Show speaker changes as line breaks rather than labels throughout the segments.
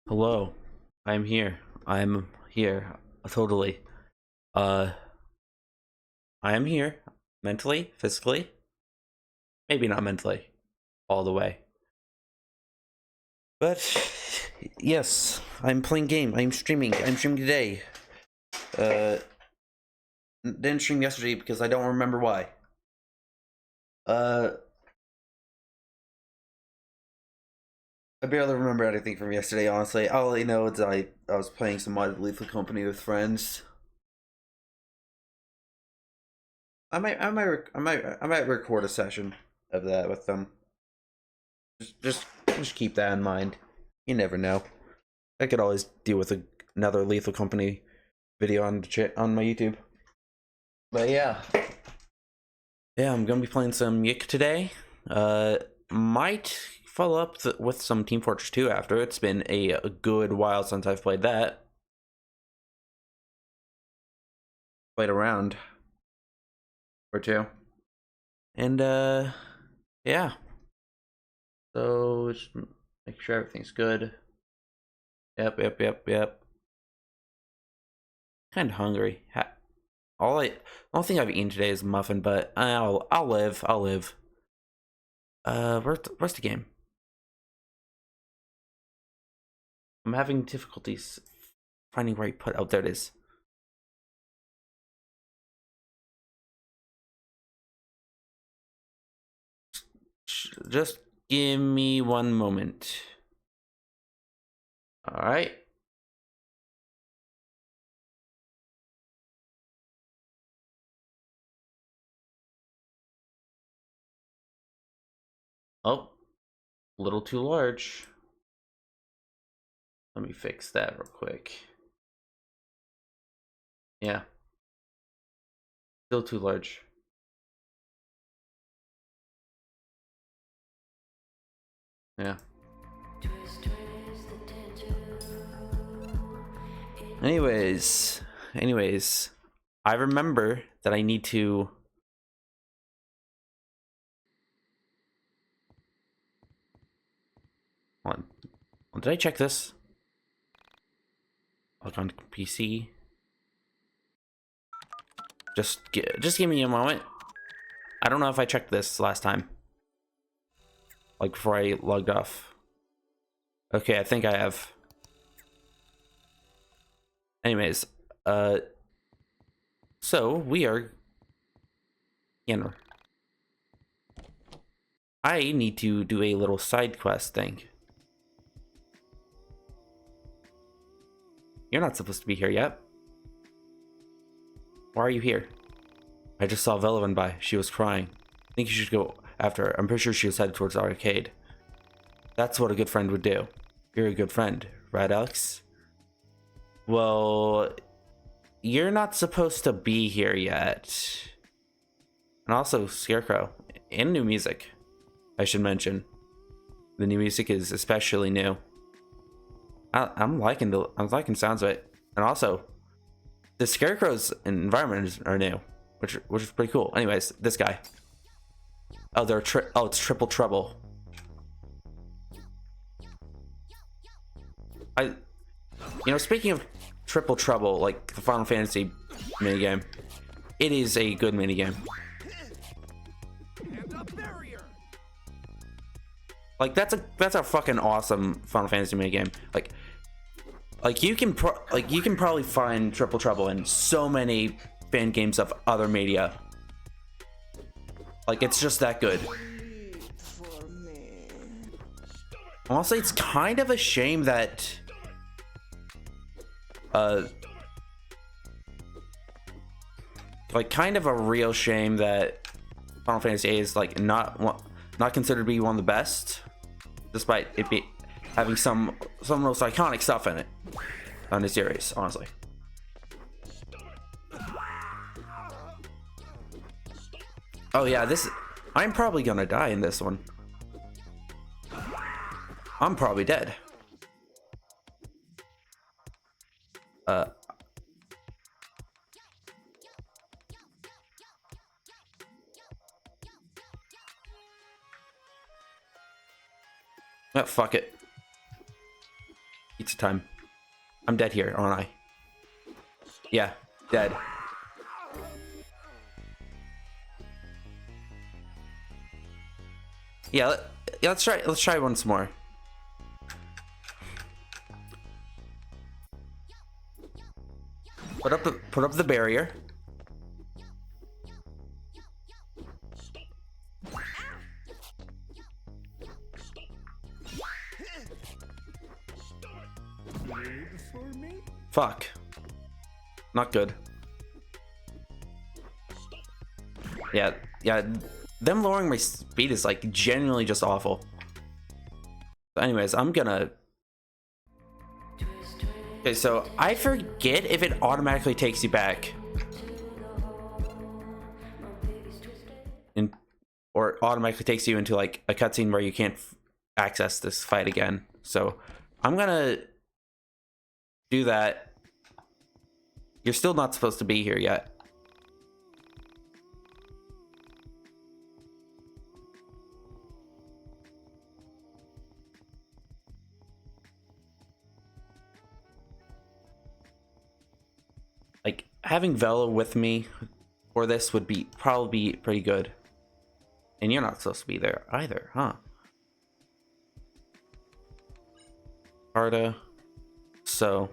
Hello, I'm here. I'm here. Totally. Uh, I am here. Mentally, physically. Maybe not mentally. All the way. But, yes, I'm playing game. I'm streaming. I'm streaming today. Uh, didn't stream yesterday because I don't remember why. Uh, I barely remember anything from yesterday, honestly. All I know is I was playing some Mod Lethal Company with friends. I might record a session of that with them. Just keep that in mind. You never know. I could always deal with another Lethal Company video on my YouTube. But yeah, I'm gonna be playing some YIIK today. Might follow up with some Team Fortress 2 after. It's been a good while since I've played that. Played a round or two, and yeah. So just make sure everything's good. Yep. Kind of hungry. Only thing I've eaten today is muffin, but I'll live. I'll live. Where's the game? I'm having difficulties finding where I put. Oh, there it is. Just give me one moment. All right. Oh, a little too large. Let me fix that real quick. Yeah, still too large. Yeah. Anyways, I remember that I need to. Hold on. Did I check this? Log on PC. Just give me a moment. I don't know if I checked this last time. Like before I logged off. Okay, I think I have. Anyways, so we are, I need to do a little side quest thing. You're not supposed to be here yet. Why are you here? I just saw Velavan by. She was crying. I think you should go after her. I'm pretty sure she was headed towards the arcade. That's what a good friend would do. You're a good friend, right, Alex? Well, you're not supposed to be here yet. And also, Scarecrow. And new music, I should mention. The new music is especially new. I'm liking the sounds of it. And also, the Scarecrow's environment are new, which is pretty cool. Anyways, this guy. Oh, it's Triple Trouble. Speaking of Triple Trouble, like the Final Fantasy minigame, it is a good minigame. Like that's a fucking awesome Final Fantasy minigame. Like you can probably find Triple Trouble in so many fan games of other media. Like it's just that good. Honestly, it's kind of a shame that like kind of a real shame that Final Fantasy VIII is like not considered to be one of the best, despite it having some of the most iconic stuff in it on the series, honestly. Oh yeah, I'm probably gonna die in this one. I'm probably dead. Oh, fuck it. time. I'm dead here, aren't I? Yeah, dead. Yeah, let's try. Let's try once more. Put up the barrier. Fuck. Not good. Yeah. Them lowering my speed is like genuinely just awful. But anyways, I'm gonna... Okay, so I forget if it automatically takes you back. Or automatically takes you into like a cutscene where you can't access this fight again. So I'm gonna do that. You're still not supposed to be here yet. Like, having Vela with me for this would be probably be pretty good. And you're not supposed to be there either, huh? Arda. So.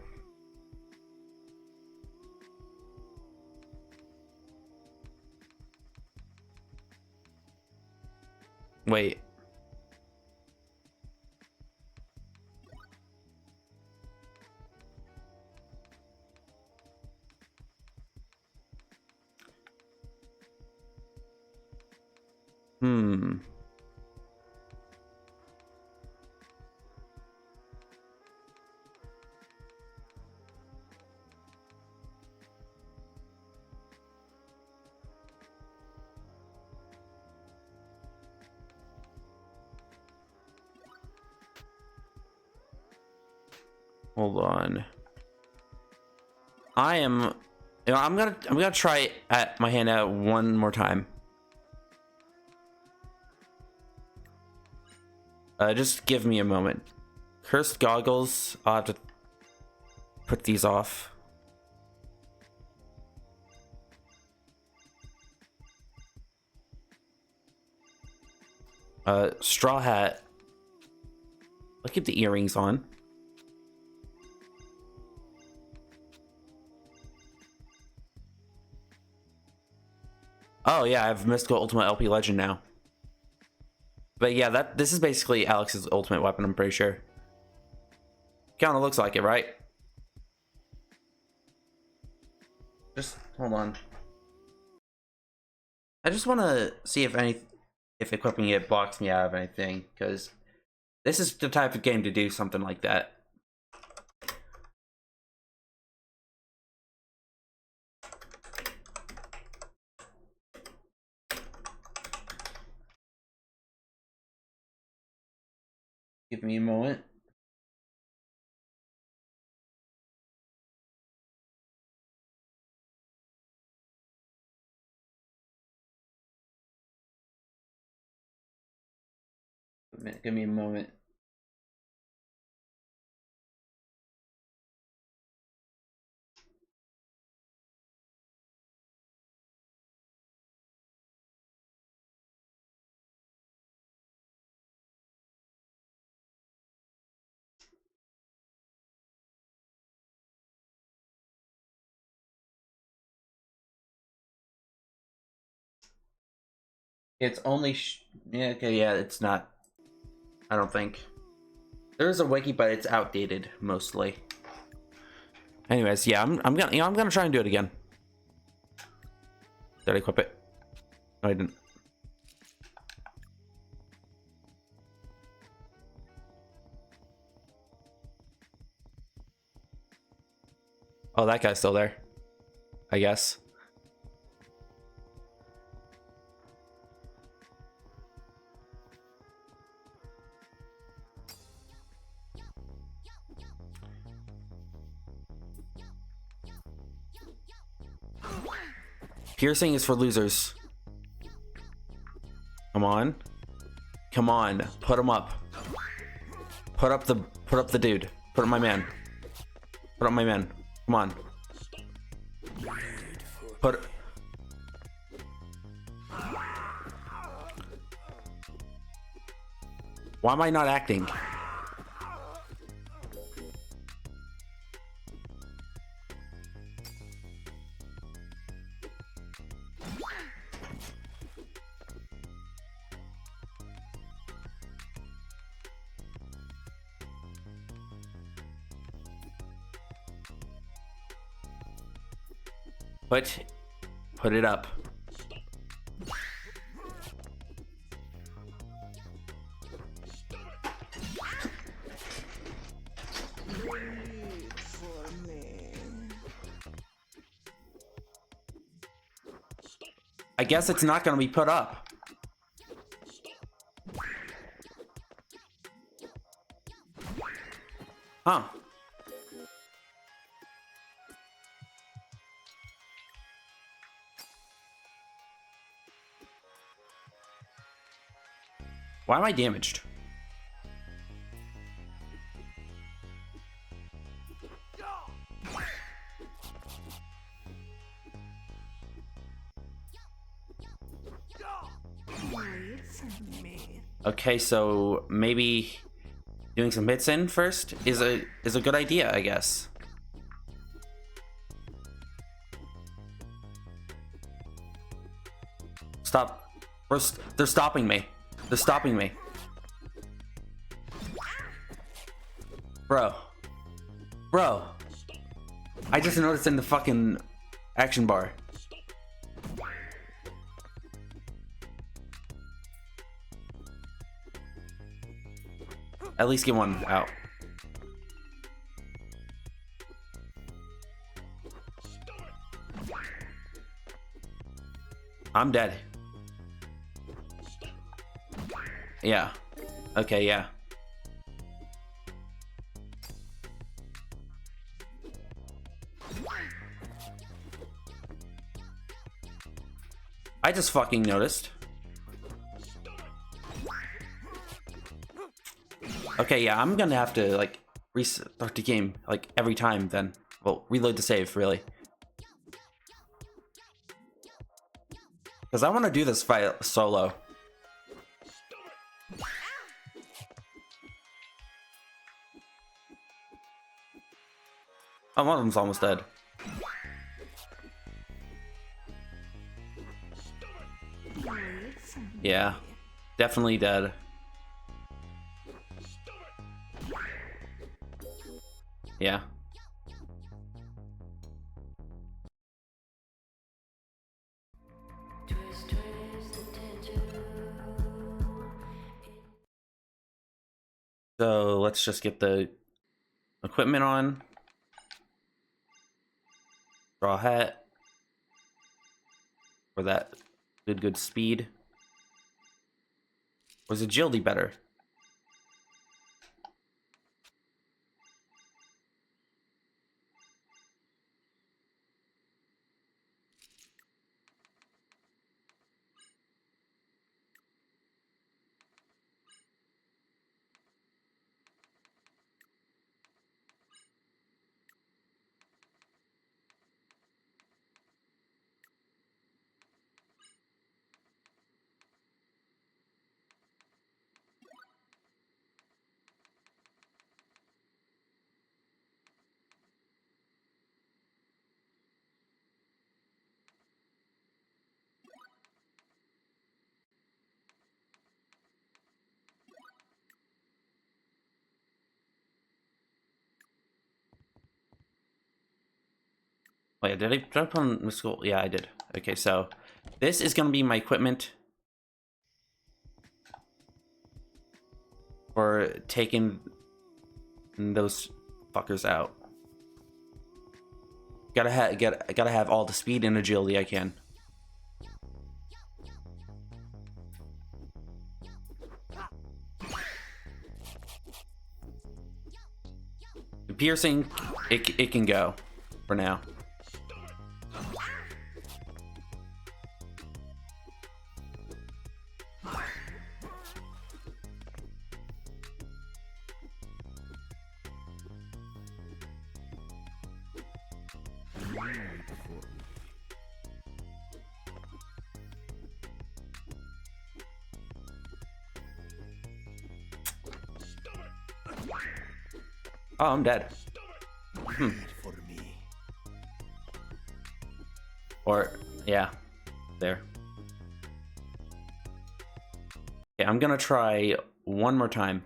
Wait. Hold on. I'm gonna try at my hand out one more time. Just give me a moment. Cursed goggles. I'll have to put these off. Straw hat. I'll keep the earrings on. Oh yeah, I have Mystical Ultimate LP Legend now. But yeah, this is basically Alex's ultimate weapon, I'm pretty sure. Kinda looks like it, right? Just hold on. I just wanna see if equipping it blocks me out of anything, because this is the type of game to do something like that. Give me a moment. Give me a moment. It's only yeah, okay, yeah, it's not. I don't think. There's a wiki, but it's outdated mostly. Anyways, yeah, I'm gonna try and do it again. Did I equip it? No, I didn't. Oh, that guy's still there, I guess. Piercing is for losers. Come on. Come on. Put him up. Put up the dude. Put up my man. Put up my men. Come on. Put... Why am I not acting? Put it up. I guess it's not gonna be put up. Huh. Why am I damaged? Okay, so maybe doing some hits in first is a good idea, I guess. Stop. They're stopping me. They're stopping me. Bro. I just noticed in the fucking action bar. At least get one out. I'm dead. Yeah. Okay, yeah. I just fucking noticed. Okay, yeah, I'm gonna have to, like, restart the game, like, every time then. Well, reload the save, really. Because I want to do this fight solo. Oh, one of them's almost dead. Yeah, definitely dead. Yeah. So let's just get the equipment on. Straw hat. For that good speed. Or is agility better? Wait, did I put on the school? Yeah, I did. Okay, so this is gonna be my equipment for taking those fuckers out. Gotta have all the speed and agility I can. The piercing, it can go for now. Oh, I'm dead. Or, yeah, there. Okay, I'm gonna try one more time.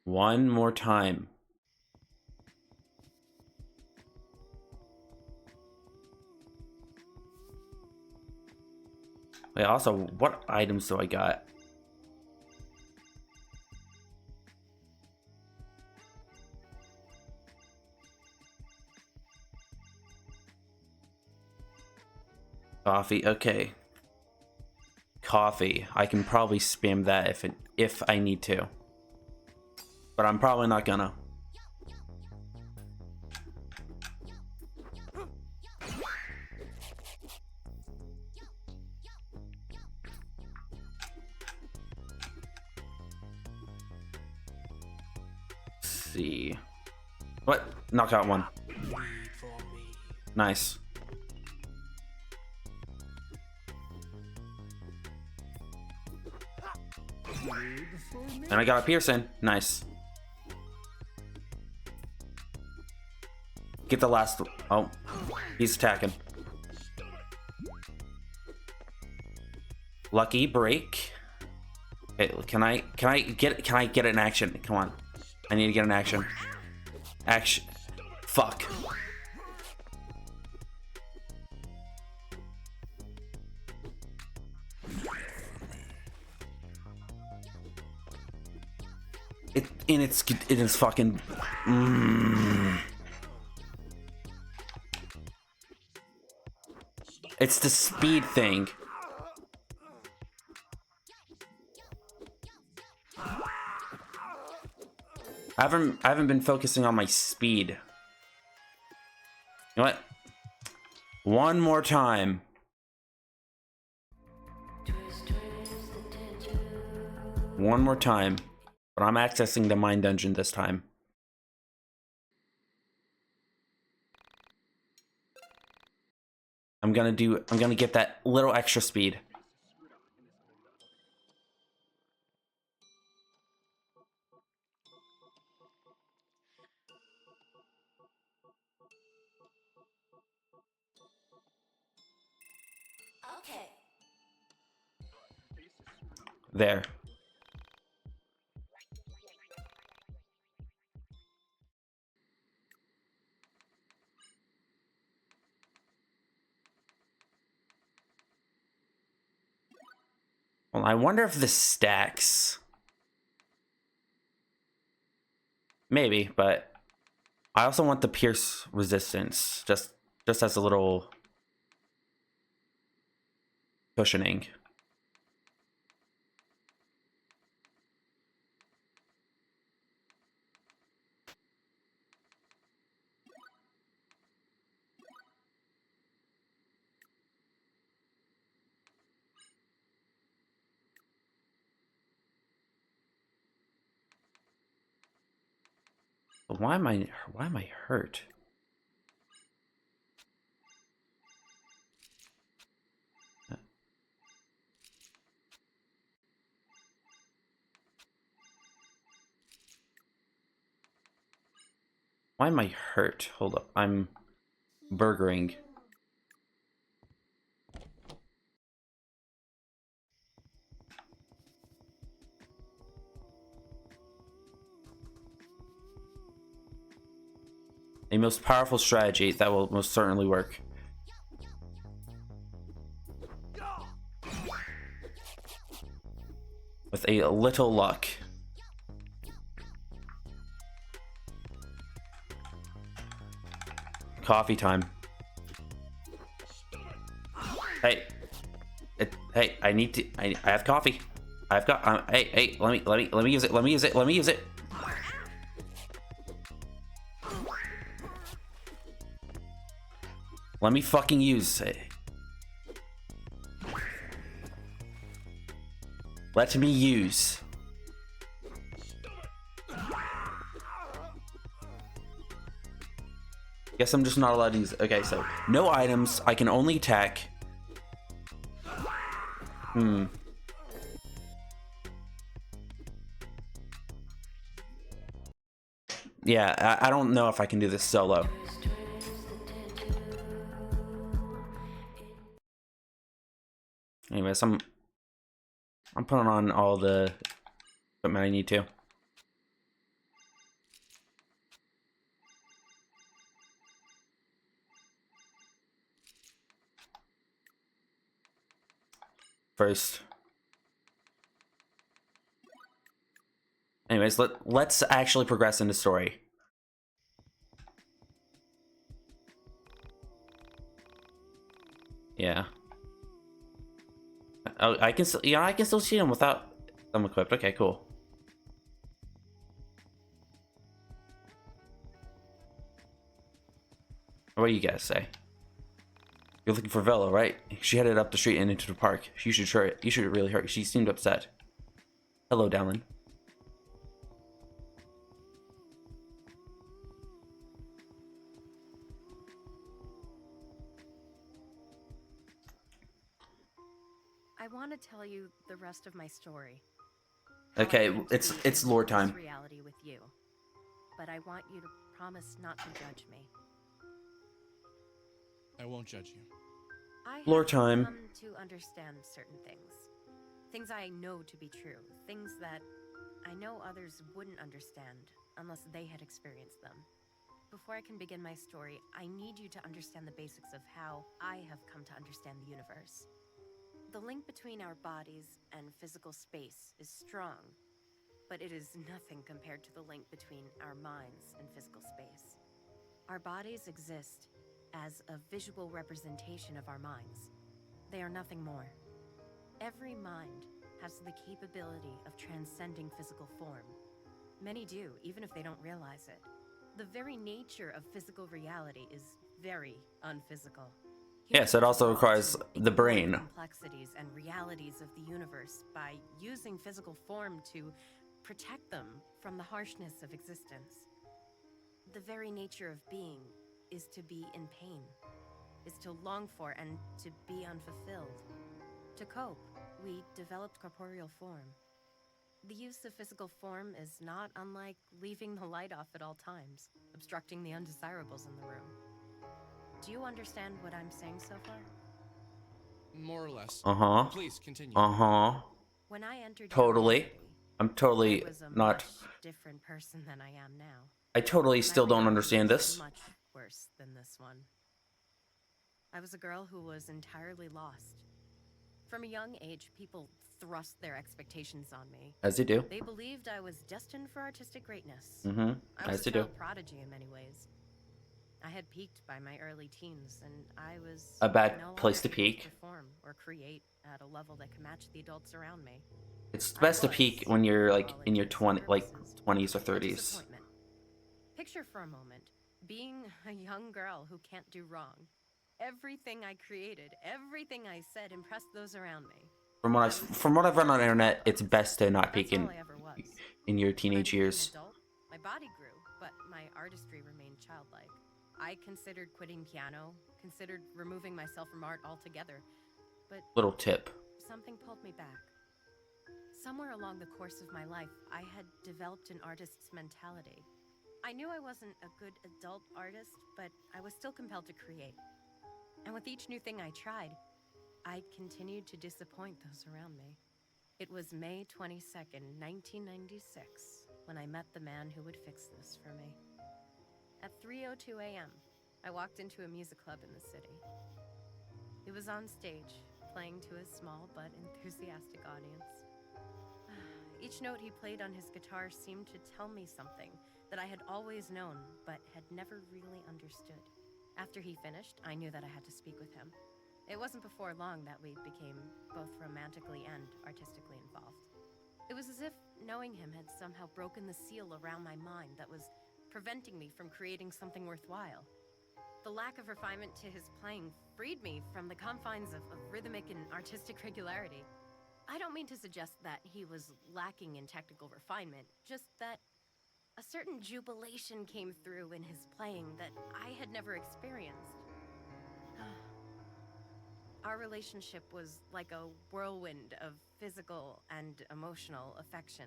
One more time. Wait, also, what items do I got? Coffee, okay. Coffee. I can probably spam that if I need to. But I'm probably not gonna. Let's see. What? Knockout one. Nice. And I got a Pearson. Nice. Get the last. Oh, he's attacking. Lucky break. Okay, can I get an action? Come on, I need to get an action. Action. Fuck. It is fucking. It's the speed thing. I haven't been focusing on my speed. You know what? One more time. One more time. But I'm accessing the mine dungeon this time. I'm gonna get that little extra speed.
Okay.
There. Well, I wonder if this stacks. Maybe, but I also want the pierce resistance, just as a little cushioning. But why am I hurt? Why am I hurt? Hold up. I'm burgering. A most powerful strategy that will most certainly work. With a little luck. Coffee time. Hey. Hey, I need to I have coffee. I've got hey, let me use it. Let me use it. Let me use it. Let me fucking use it. Let me use. Guess I'm just not allowed to use it. Okay, so no items. I can only attack. Yeah, I don't know if I can do this solo. Anyways, I'm putting on all the equipment I need to. First. Anyways, let's actually progress in the story. Yeah. Oh, I can still, yeah, I can still see him without them equipped. Okay, cool. What do you guys say? You're looking for Velo, right? She headed up the street and into the park. You should really hurry. She seemed upset. Hello, Dallin.
I want to tell you the rest of my story.
Okay, it's lore time.
Reality with you, but I want you to promise not to judge me.
I won't judge you.
I
Lore
have
time.
come to understand certain things I know to be true, things that I know others wouldn't understand unless they had experienced them. Before I can begin my story, I need you to understand the basics of how I have come to understand the universe. The link between our bodies and physical space is strong, but it is nothing compared to the link between our minds and physical space. Our bodies exist as a visual representation of our minds. They are nothing more. Every mind has the capability of transcending physical form. Many do, even if they don't realize it. The very nature of physical reality is very unphysical.
Yes, it also requires the brain.
Complexities and realities of the universe by using physical form to protect them from the harshness of existence. The very nature of being is to be in pain, is to long for and to be unfulfilled. To cope, we developed corporeal form. The use of physical form is not unlike leaving the light off at all times, obstructing the undesirables in the room. Do you understand what I'm saying so far?
More or less.
Uh-huh.
Please continue.
Uh-huh.
When I entered
Totally.
your reality,
I'm totally
I was a
not...
much different person than I am now.
I totally still
My
don't
reality
understand
was
this.
much worse than this one. I was a girl who was entirely lost. From a young age, people thrust their expectations on me.
As you do.
They believed I was destined for artistic greatness.
Mm-hmm.
I was
As
a
you do.
child prodigy in many ways. I had peaked by my early teens, and I was
A bad
no
place to
longer able
peak.
perform or create at a level that could match the adults around me.
It's
I
best to
was,
peak when you're like
for all
in your
intents and
20s or
a
30s.
disappointment. Picture for a moment being a young girl who can't do wrong. Everything I created, everything I said impressed those around me.
From what I've read on the internet, it's best to not peak
That's all I ever was.
in your
When I
teenage
became an
years.
adult, my body grew, but my artistry remained childlike. I considered quitting piano, considered removing myself from art altogether, but
Little tip.
something pulled me back. Somewhere along the course of my life, I had developed an artist's mentality. I knew I wasn't a good adult artist, but I was still compelled to create. And with each new thing I tried, I continued to disappoint those around me. It was May 22nd, 1996, when I met the man who would fix this for me. At 3:02 a.m., I walked into a music club in the city. He was on stage, playing to a small but enthusiastic audience. Each note he played on his guitar seemed to tell me something that I had always known, but had never really understood. After he finished, I knew that I had to speak with him. It wasn't before long that we became both romantically and artistically involved. It was as if knowing him had somehow broken the seal around my mind that was preventing me from creating something worthwhile. The lack of refinement to his playing freed me from the confines of rhythmic and artistic regularity. I don't mean to suggest that he was lacking in technical refinement, just that a certain jubilation came through in his playing that I had never experienced. Our relationship was like a whirlwind of physical and emotional affection.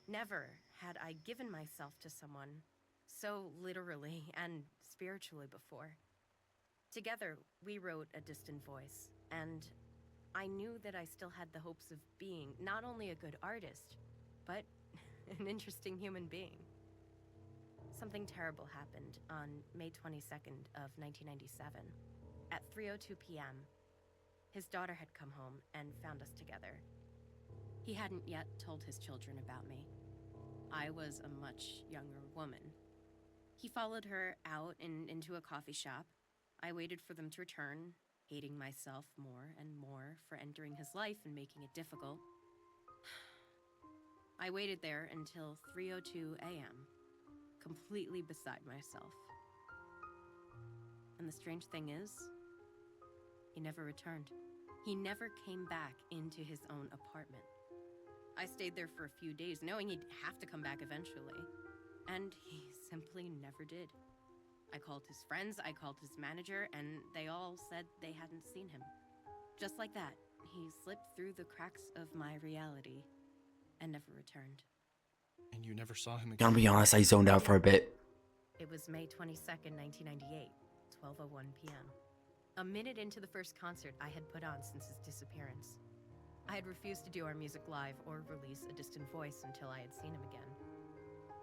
Never had I given myself to someone so literally and spiritually before. Together, we wrote A Distant Voice, and I knew that I still had the hopes of being not only a good artist, but an interesting human being. Something terrible happened on May 22nd of 1997. At 3:02 p.m., his daughter had come home and found us together. He hadn't yet told his children about me. I was a much younger woman. He followed her out into a coffee shop. I waited for them to return, hating myself more and more for entering his life and making it difficult. I waited there until 3:02 a.m., completely beside myself. And the strange thing is, he never returned. He never came back into his own apartment. I stayed there for a few days, knowing he'd have to come back eventually. And he simply never did. I called his friends, I called his manager, and they all said they hadn't seen him. Just like that, he slipped through the cracks of my reality and never returned.
And you never saw him again?
Gotta be honest, I zoned out for a bit.
It was May 22nd, 1998, 12:01 p.m. A minute into the first concert I had put on since his disappearance. I had refused to do our music live or release A Distant Voice until I had seen him again.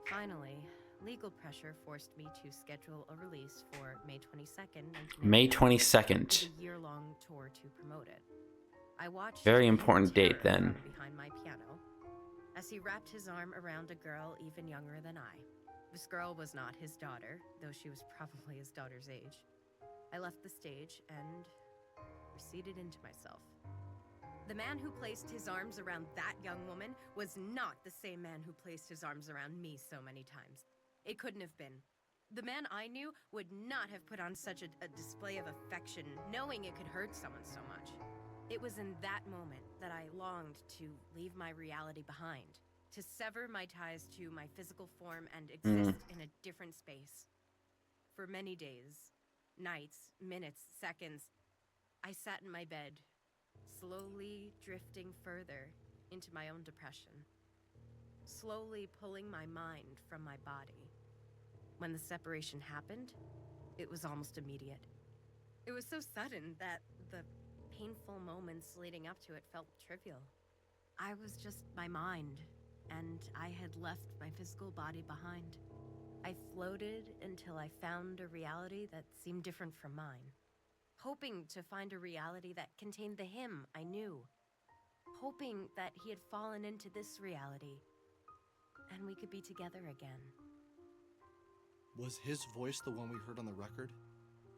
Finally, legal pressure forced me to schedule a release for May 22nd, 1998,
May 22nd.
with a year-long tour to promote it. I watched
Very
in
important date
terror
then.
from behind my piano as he wrapped his arm around a girl even younger than I. This girl was not his daughter, though she was probably his daughter's age. I left the stage and receded into myself. The man who placed his arms around that young woman was not the same man who placed his arms around me so many times. It couldn't have been. The man I knew would not have put on such a display of affection, knowing it could hurt someone so much. It was in that moment that I longed to leave my reality behind, to sever my ties to my physical form and exist in a different space. For many days, nights, minutes, seconds, I sat in my bed, slowly drifting further into my own depression, slowly pulling my mind from my body. When the separation happened, it was almost immediate. It was so sudden that the painful moments leading up to it felt trivial. I was just my mind, and I had left my physical body behind. I floated until I found a reality that seemed different from mine, hoping to find a reality that contained the him I knew, hoping that he had fallen into this reality, and we could be together again.
Was his voice the one we heard on the record?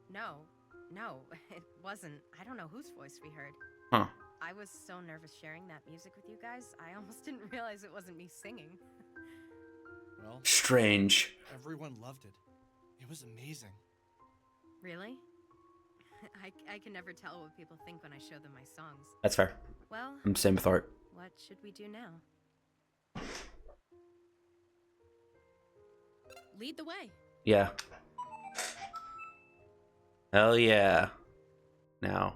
No, it wasn't. I don't know whose voice we heard.
Huh.
I was so nervous sharing that music with you guys, I almost didn't realize it wasn't me singing.
Well,
Strange.
everyone loved it. It was amazing.
Really? I can never tell what people think when I show them my songs.
That's fair.
Well,
I'm same with art.
what should we do now? Lead the way.
Yeah. Hell yeah. Now.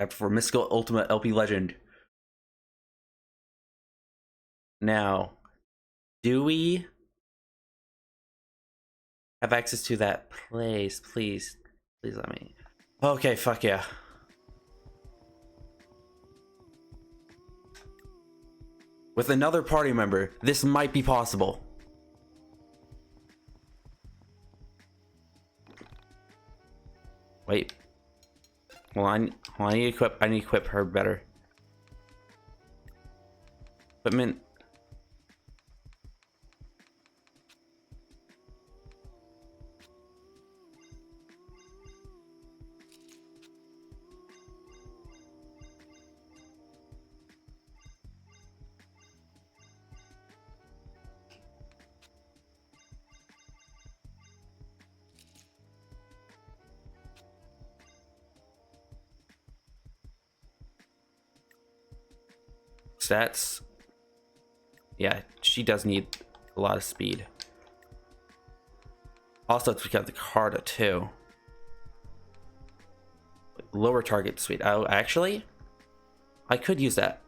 For Mystical Ultimate LP Legend. Now. Do we have access to that place, please. Please let me. Okay, fuck yeah. With another party member, this might be possible. Wait. Well, I need to equip her better. Equipment. Stats. Yeah, she does need a lot of speed. Also, we got the Carta too. Lower target speed. Oh, actually, I could use that.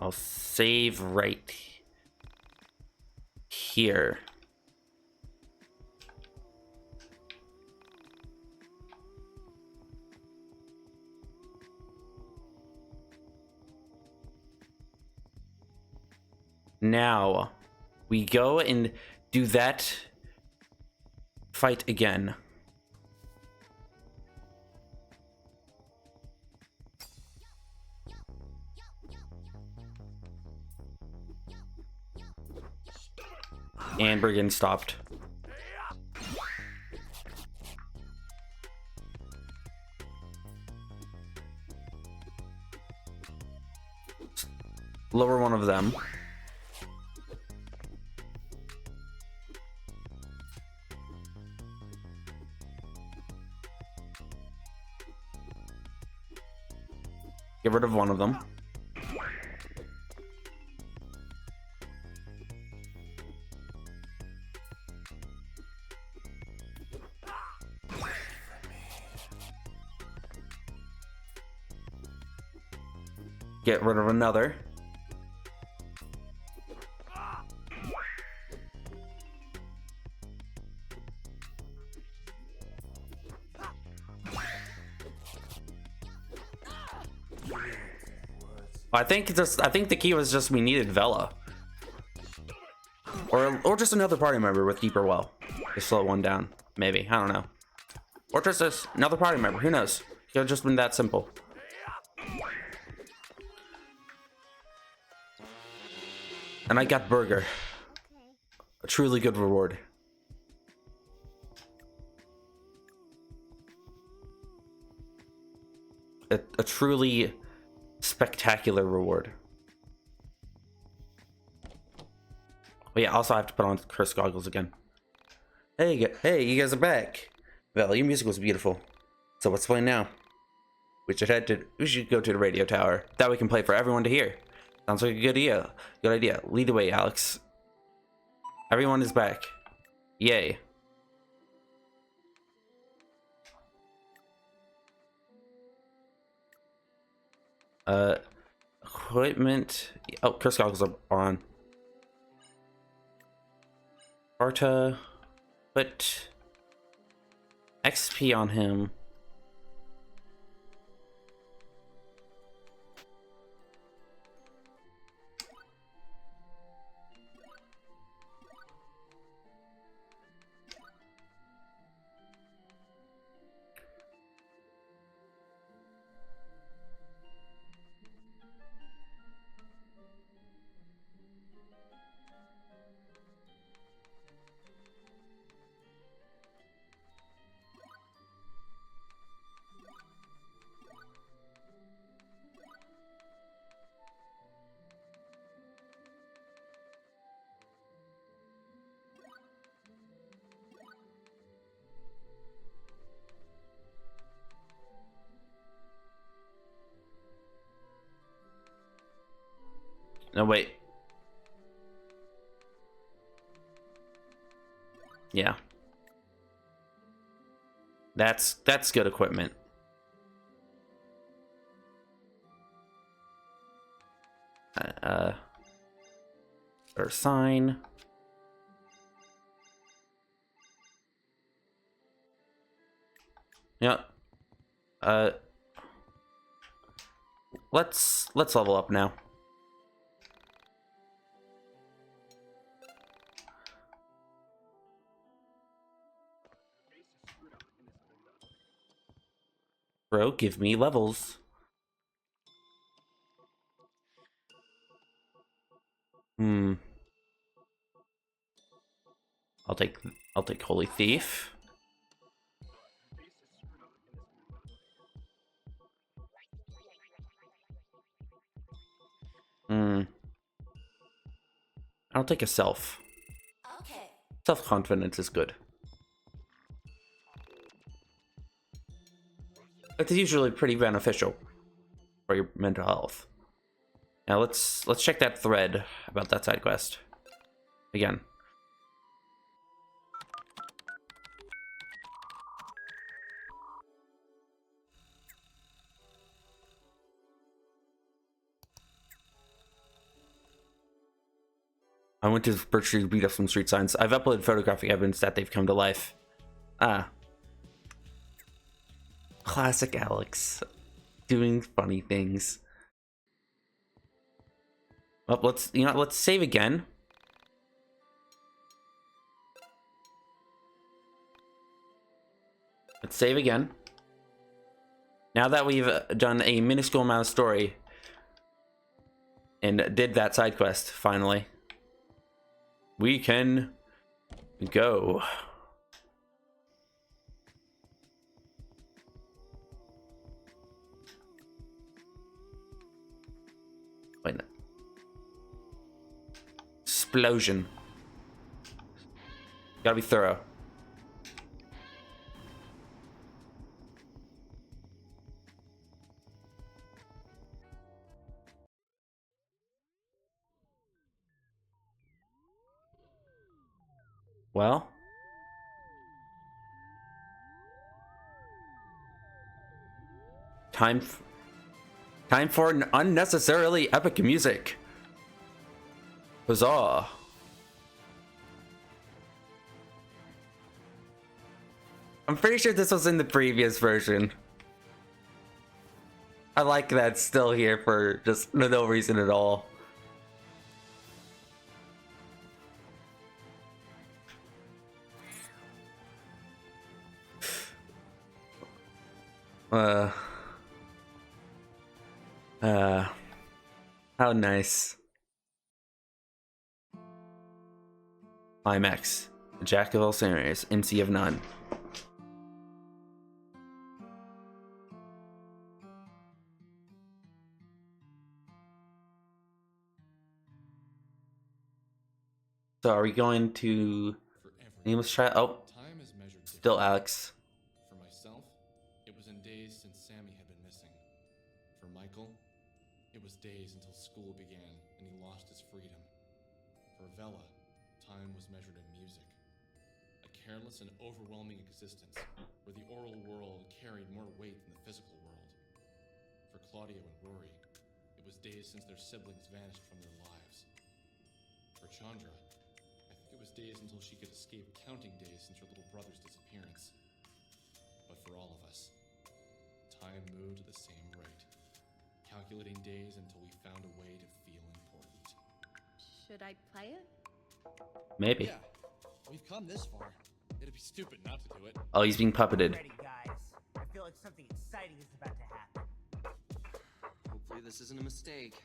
I'll save right here. Now, we go and do that fight again. And we're getting stopped. Lower one of them. Get rid of one of them. Get rid of another. I think the key was just we needed Vela. Or just another party member with deeper well. To slow one down. Maybe. I don't know. Or just another party member. Who knows? It could have just been that simple. And I got Burger. A truly good reward. A truly spectacular reward. Oh yeah, also I have to put on Chris goggles again. Hey, you guys are back. Well, your music was beautiful. So what's playing now? We should go to the radio tower. That we can play for everyone to hear. Sounds like a good idea. Good idea. Lead the way, Alex. Everyone is back. Yay. Equipment. Oh, Chris goggles are on. Arta. Put XP on him. No, wait. Yeah. That's good equipment. Or sign. Yeah. Let's level up now. Bro, give me levels. I'll take Holy Thief. I'll take a self.
Okay.
Self-confidence is good. It's usually pretty beneficial for your mental health. Now let's check that thread about that side quest again. I went to Birch Tree to beat up some street signs. I've uploaded photographic evidence that they've come to life. Ah. Classic Alex. Doing funny things. Well, let's save again. Let's save again. Now that we've done a minuscule amount of story and did that side quest, finally, we can go. Wait. Explosion. Gotta be thorough. Well, time for an unnecessarily epic music. Huzzah. I'm pretty sure this was in the previous version. I like that it's still here for just no reason at all. How nice. Climax. Jack of all scenarios, MC of none. So are we going to nameless try? Oh,
Time is measured
still
differently.
Alex.
For myself, it was in days since Sammy had been missing. For Michael, it was days until school began and he lost his freedom. For Vela, time was measured in music. A careless and overwhelming existence where the oral world carried more weight than the physical world. For Claudio and Rory, it was days since their siblings vanished from their lives. For Chandra, I think it was days until she could escape counting days since her little brother's disappearance. But for all of us, time moved at the same rate, calculating days until we found a way to feel important.
Should I play it?
Maybe.
Yeah, we've come this far. It'd be stupid not to do it.
Oh, he's being puppeted.
Ready, guys. I feel like something exciting is about to happen.
Hopefully this isn't a mistake.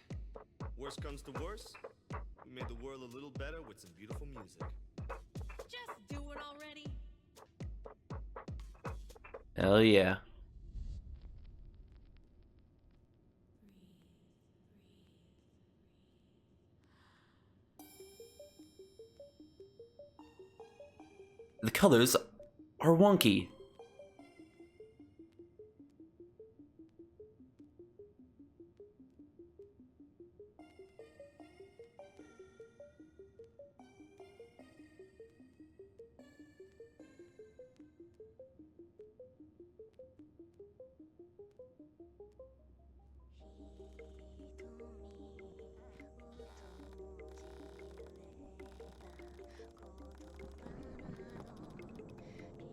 Worst comes to worst, we made the world a little better with some beautiful music.
Just do it already.
Hell yeah. The colors are wonky.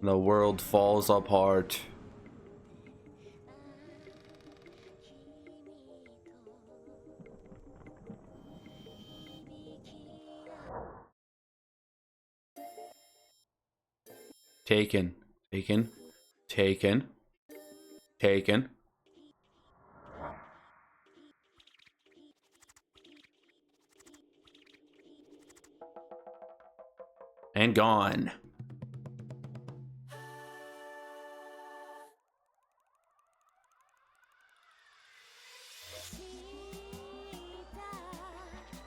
The world falls apart. Taken, taken, taken, taken. And gone.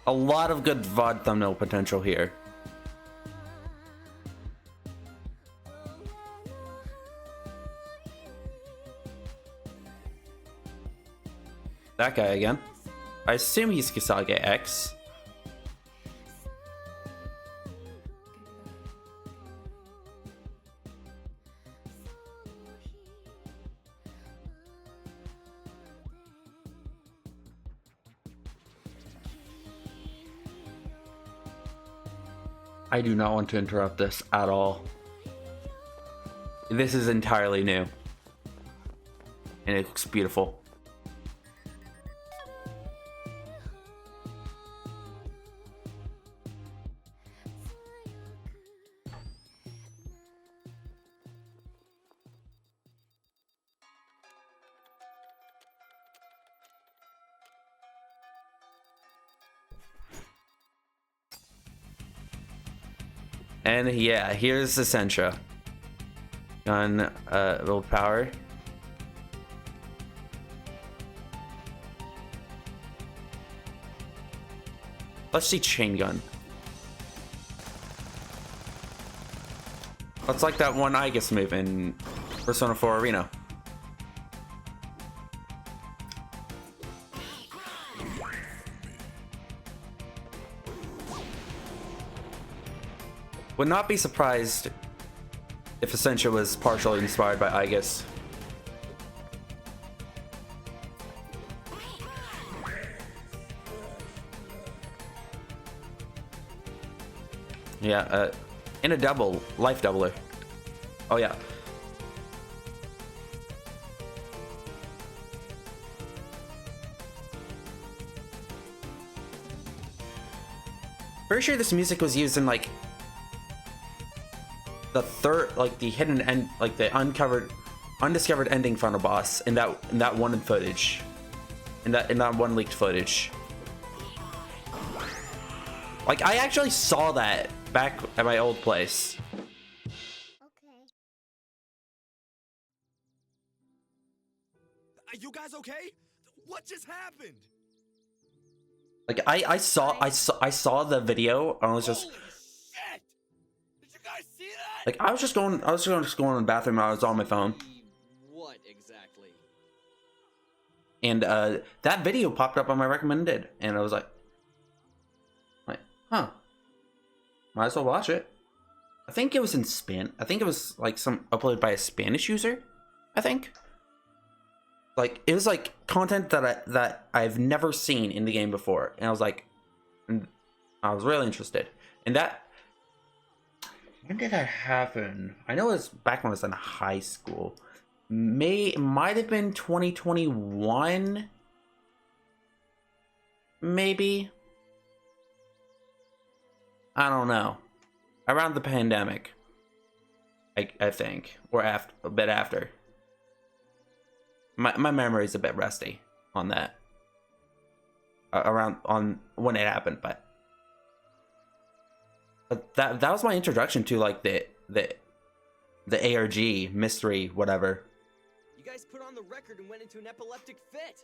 A lot of good VOD thumbnail potential here. That guy again. I assume he's Kisage X. I do not want to interrupt this at all. This is entirely new. And it looks beautiful. And yeah, here's the Sentra. Gun, willpower. Let's see chain gun. It's like that one YIIK move in Persona 4 Arena. Would not be surprised if Essentia was partially inspired by YIIK. Yeah, in a double, life doubler. Oh yeah. Pretty sure this music was used in like the third, like the hidden end, like the undiscovered ending final boss in that one footage, in that one leaked footage. Like I actually saw that back at my old place.
Okay.
Are you guys okay? What just happened?
Like I saw the video and I was just
Holy shit! Did you guys see that?
like I was just going to the bathroom and I was on my phone.
What exactly?
And that video popped up on my recommended and I was like, huh, might as well watch it. I think it was in I think it was like some uploaded by a Spanish user. I think like it was like content that I've never seen in the game before, and I was like, I was really interested. And that, when did that happen? I know it was back when I was in high school. Might have been 2021, maybe. I don't know. Around the pandemic, I think, or after, a bit after. My memory's a bit rusty on that. Around on when it happened, but that was my introduction to like the ARG mystery, whatever.
You guys put on the record and went into an epileptic fit.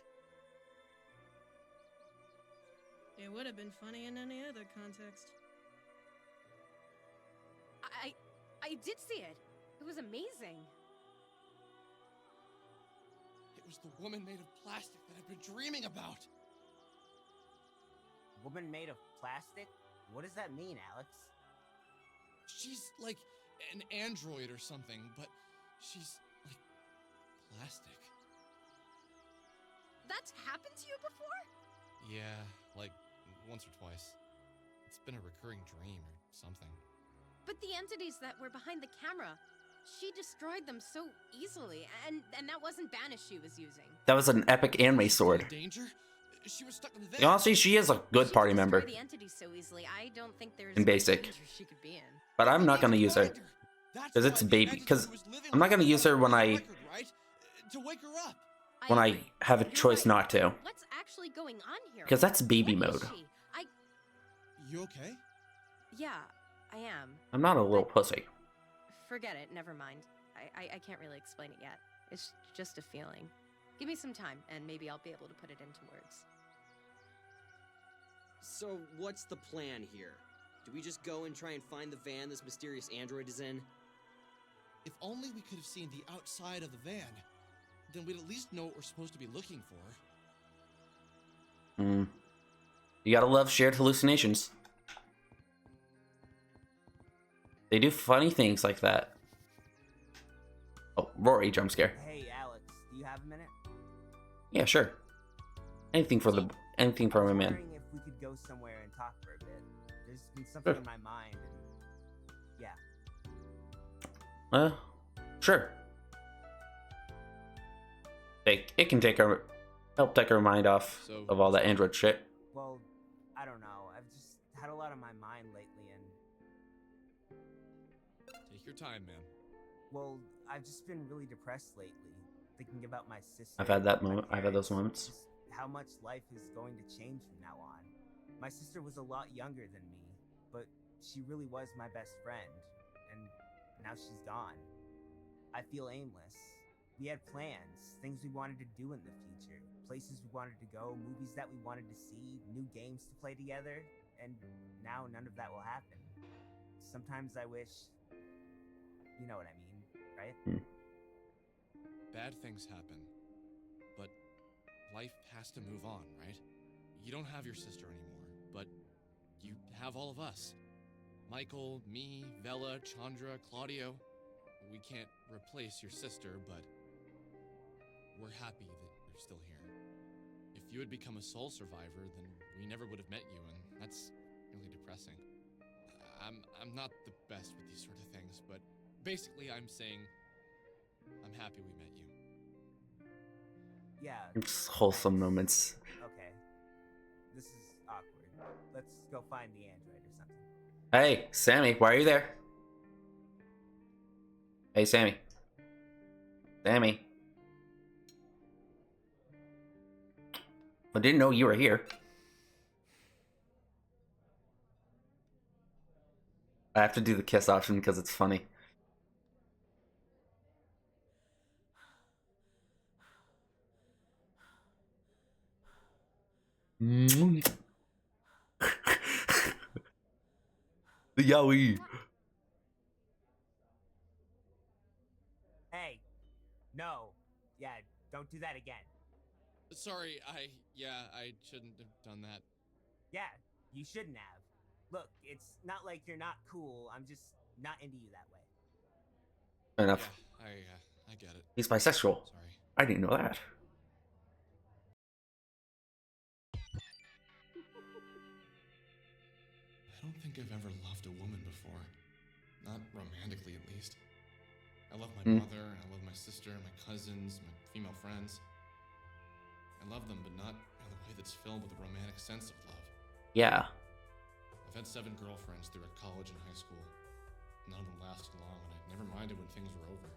It would have been funny in any other context.
I did see it. It was amazing.
It was the woman made of plastic that I've been dreaming about.
Woman made of plastic? What does that mean, Alex?
She's like an android or something, but she's like plastic.
That's happened to you before?
Yeah, like once or twice. It's been a recurring dream or something.
But the entities that were behind the camera, she destroyed them so easily, and that wasn't Banish she was using.
That was an epic anime sword.
Danger? She was stuck in the
Yeah, honestly, she is a good party
She could
member
destroy the entities so easily. I don't think there's
in basic.
danger she could be in.
But I'm not gonna use her. Because it's baby. Because I'm not gonna use her when I
To wake her up.
have a choice not to.
What's actually going on here?
Because that's baby
What is
mode.
she?
You okay?
Yeah, I am.
I'm not a little pussy.
Forget it. Never mind. I can't really explain it yet. It's just a feeling. Give me some time, and maybe I'll be able to put it into words.
So, what's the plan here? Do we just go and try and find the van this mysterious android is in?
If only we could have seen the outside of the van, then we'd at least know what we're supposed to be looking for.
You gotta love shared hallucinations. They do funny things like that. Oh, Rory, jump scare.
Hey, Alex, do you have a minute?
Yeah, sure. Anything for a
I was
man.
wondering if we could go somewhere and talk for a bit. There's been something
Sure.
on my mind, and yeah.
Sure. It can help take our mind off
So-
of all that Android shit.
Well, I don't know. I've just had a lot on my mind lately, and
Take your time, man.
well, I've just been really depressed lately, thinking about my sister.
I've had that
my
moment. I've had those
parents,
moments.
just how much life is going to change from now on. My sister was a lot younger than me, but she really was my best friend, and now she's gone. I feel aimless. We had plans, things we wanted to do in the future, places we wanted to go, movies that we wanted to see, new games to play together, and now none of that will happen. Sometimes I wish, you know what I mean, right?
Bad things happen, but life has to move on, right? You don't have your sister anymore, but you have all of us. Michael, me, Vela, Chandra, Claudio. We can't replace your sister, but we're happy that you're still here. If you had become a soul survivor, then we never would have met you, and that's really depressing. I'm not the best with these sort of things, but basically I'm saying I'm happy we met you.
Yeah.
It's wholesome
thanks.
moments.
Okay. This is awkward. Let's go find the android or something.
Hey, Sammy, why are you there? Hey, Sammy. Sammy. I didn't know you were here. I have to do the kiss option because it's funny. The Yowie.
Hey! No! Yeah, don't do that again.
Sorry, I shouldn't have done that.
Yeah, you shouldn't have. Look, it's not like you're not cool, I'm just not into you that way.
Fair enough.
Yeah, I get it.
He's bisexual.
Sorry.
I didn't know that.
I don't think I've ever loved a woman before. Not romantically, at least. I love my mother, I love my sister, my cousins, my female friends. I love them, but not in a way that's filled with a romantic sense of love.
Yeah.
I've had 7 girlfriends throughout college and high school. None of them lasted long, and I never minded when things were over.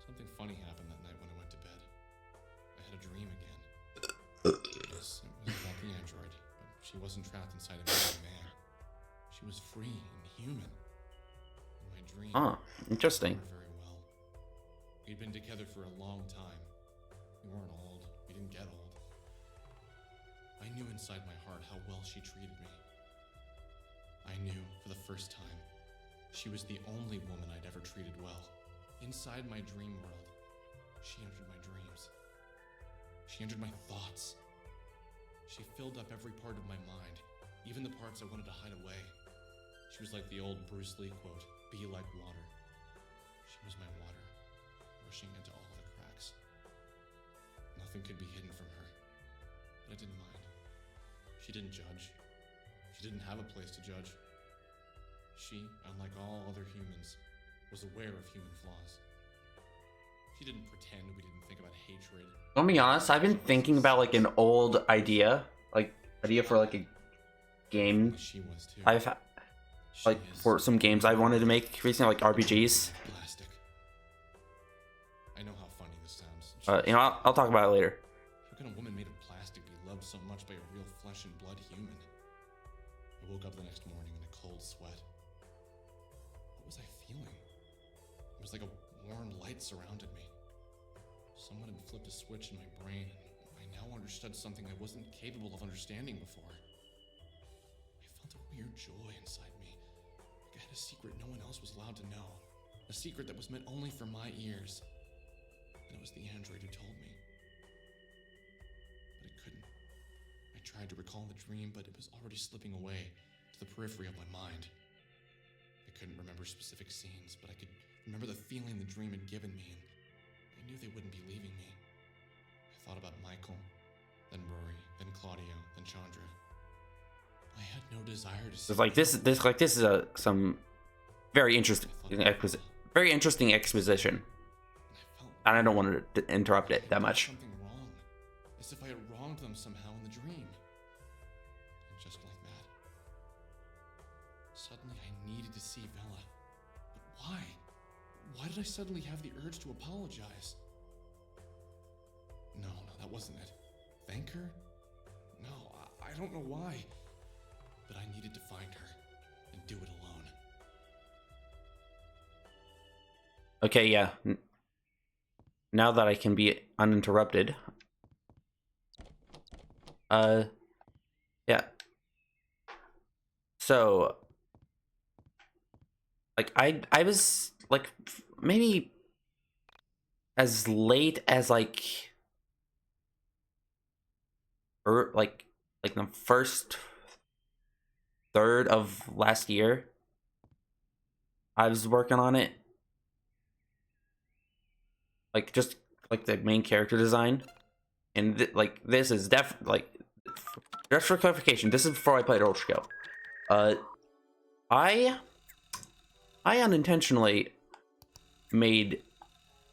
Something funny happened that night when I went to bed. I had a dream again. Yes, it was about the android, but she wasn't trapped inside a man. She was free and human. In my dream,
Ah, interesting.
we were very well. We'd been together for a long time. We weren't old. We didn't get old. I knew inside my heart how well she treated me. I knew, for the first time, she was the only woman I'd ever treated well. Inside my dream world, she entered my dreams. She entered my thoughts. She filled up every part of my mind, even the parts I wanted to hide away. She was like the old Bruce Lee quote, "Be like water." She was my water, rushing into all the cracks. Nothing could be hidden from her, but I didn't mind. She didn't judge. She didn't have a place to judge. She, unlike all other humans, was aware of human flaws. She didn't pretend we didn't think about hatred.
I'll be honest, I've been thinking about like an old idea for like a game.
She was too.
I've had like for some games I wanted to make recently, like RPGs.
Plastic. I know how funny this sounds.
You know, I'll talk about it later.
How can a woman made of plastic be loved so much by a real flesh and blood human? I woke up the next morning in a cold sweat. What was I feeling? It was like a warm light surrounded me. Someone had flipped a switch in my brain, and I now understood something I wasn't capable of understanding before. I felt a weird joy inside me. Like I had a secret no one else was allowed to know. A secret that was meant only for my ears. And it was the android who told me. But it couldn't. I tried to recall the dream, but it was already slipping away to the periphery of my mind. I couldn't remember specific scenes, but I could remember the feeling the dream had given me, and I knew they wouldn't be leaving me. I thought about Michael, then Rory, then Claudio, then Chandra. I had no desire to see.
It's like this is some very interesting exposition, and I don't want to interrupt it that much.
Something wrong, as if I had wronged them somehow in the dream. And just like that, suddenly I needed to see Bella. But why? Why did I suddenly have the urge to apologize? No, that wasn't it. Thank her? No, I don't know why. But I needed to find her and do it alone.
Okay, yeah. Now that I can be uninterrupted. Yeah. So, like, I was, like, maybe as late as, like the first third of last year, I was working on it. Like, just like the main character design, and this is just for clarification, this is before I played Ultra Go. I unintentionally made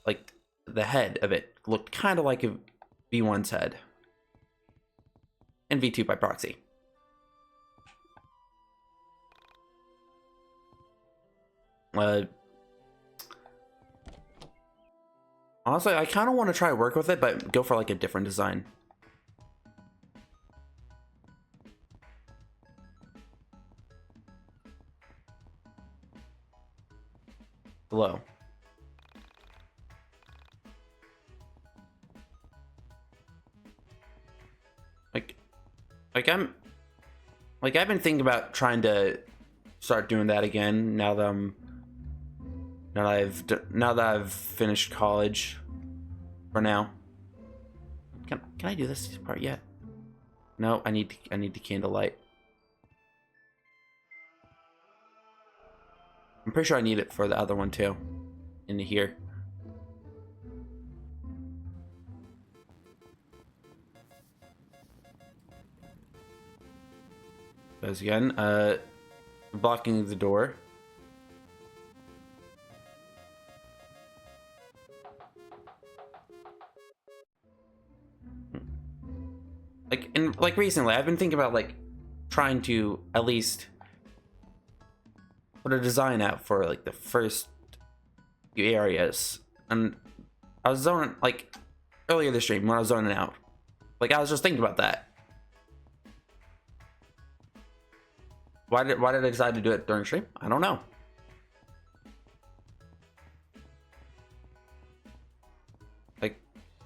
like the head of it look kind of like a V1's head, and V2 by proxy. Honestly, I kind of want to try to work with it, but go for like a different design. Hello. I've been thinking about trying to start doing that again now that I've finished college for now. Can I do this part yet? No, I need the candlelight. I'm pretty sure I need it for the other one too. Into here. Goes again. Blocking the door. Recently, I've been thinking about like trying to at least put a design out for like the first few areas, and I was zoning like earlier this stream when I was zoning out. Like I was just thinking about that. Why did I decide to do it during stream? I don't know.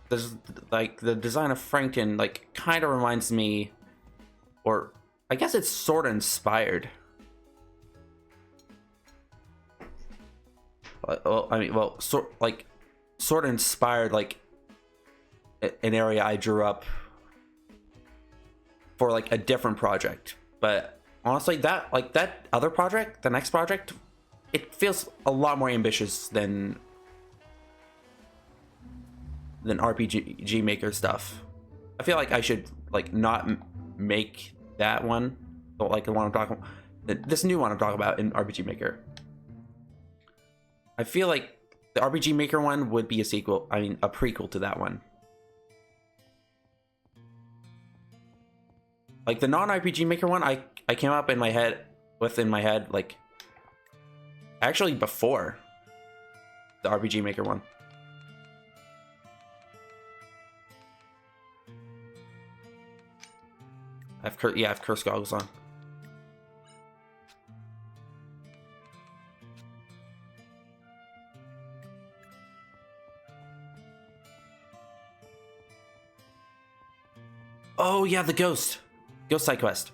There's like the design of Frankton like kind of reminds me, or I guess it's sort of inspired. Sort of inspired like an area I drew up for like a different project. But honestly, that other project, the next project, it feels a lot more ambitious than RPG Maker stuff. I feel like I should like not make that one, but like the one I'm talking about. This new one I'm talking about in RPG Maker. I feel like the RPG Maker one would be a sequel. I mean, a prequel to that one. Like the non-RPG Maker one, I came up in my head, like actually before the RPG Maker one. I have curse goggles on. Oh yeah, the ghost side quest.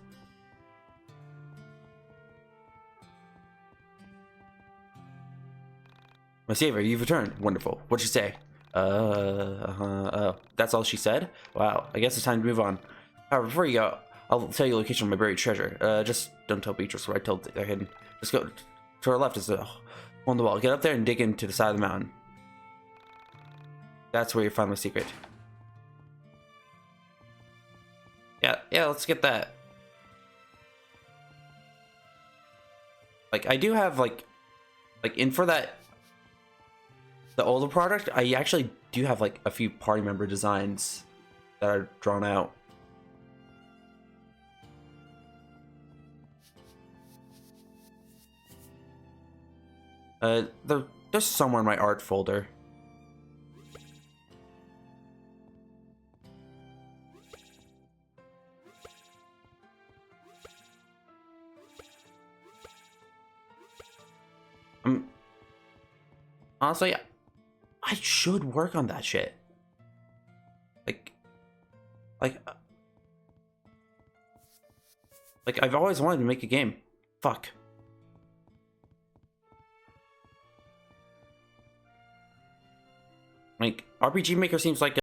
My savior, you've returned. Wonderful. What'd you say? That's all she said? Wow, I guess it's time to move on. However, before you go, I'll tell you the location of my buried treasure. Just don't tell Beatrice where I told they're hidden. Just go to our left is a hole in the wall. Get up there and dig into the side of the mountain. That's where you find my secret. Yeah, let's get that. Like, I do have, like in for that, the older product, I actually do have, like, a few party member designs that are drawn out. They're somewhere in my art folder. Honestly, I should work on that shit. Like I've always wanted to make a game. Fuck. Like, RPG Maker seems like